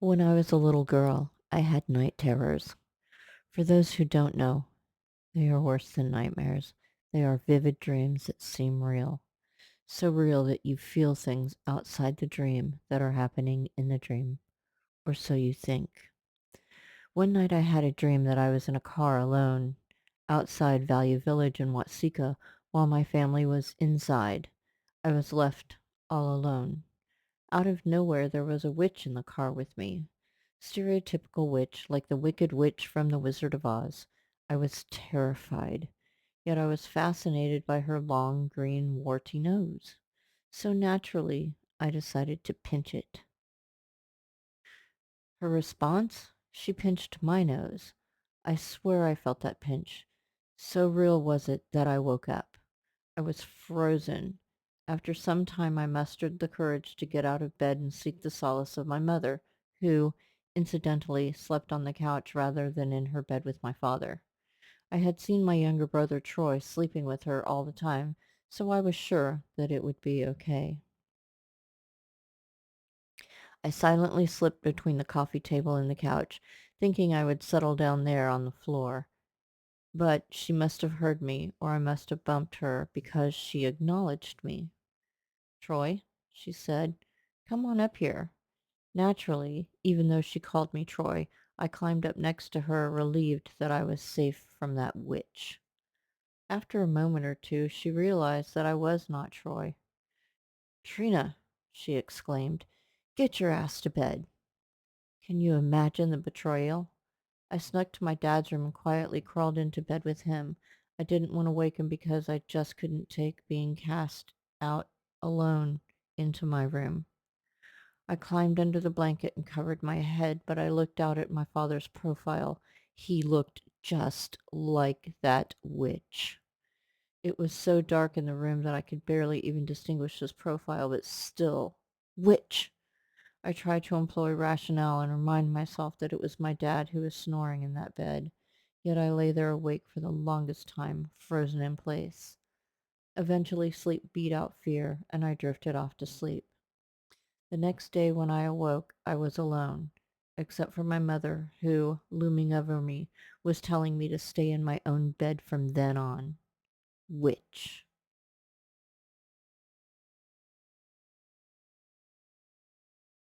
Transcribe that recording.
When I was a little girl, I had night terrors. For those who don't know, they are worse than nightmares. They are vivid dreams that seem real. So real that you feel things outside the dream that are happening in the dream, or so you think. One night I had a dream that I was in a car alone outside Value Village in Watsika while my family was inside. I was left all alone. Out of nowhere, there was a witch in the car with me. Stereotypical witch, like the Wicked Witch from The Wizard of Oz. I was terrified, yet I was fascinated by her long, green, warty nose. So naturally, I decided to pinch it. Her response? She pinched my nose. I swear I felt that pinch. So real was it that I woke up. I was frozen. After some time, I mustered the courage to get out of bed and seek the solace of my mother, who, incidentally, slept on the couch rather than in her bed with my father. I had seen my younger brother Troy sleeping with her all the time, so I was sure that it would be okay. I silently slipped between the coffee table and the couch, thinking I would settle down there on the floor. But she must have heard me, or I must have bumped her because she acknowledged me. Troy, she said, come on up here. Naturally, even though she called me Troy, I climbed up next to her, relieved that I was safe from that witch. After a moment or two, she realized that I was not Troy. Trina, she exclaimed, get your ass to bed. Can you imagine the betrayal? I snuck to my dad's room and quietly crawled into bed with him. I didn't want to wake him because I just couldn't take being cast out alone into my room. I climbed under the blanket and covered my head, but I looked out at my father's profile. He looked just like that witch. It was so dark in the room that I could barely even distinguish his profile, but still, witch! I tried to employ rationale and remind myself that it was my dad who was snoring in that bed. Yet I lay there awake for the longest time, frozen in place. Eventually sleep beat out fear, and I drifted off to sleep. The next day when I awoke, I was alone, except for my mother, who, looming over me, was telling me to stay in my own bed from then on. Witch.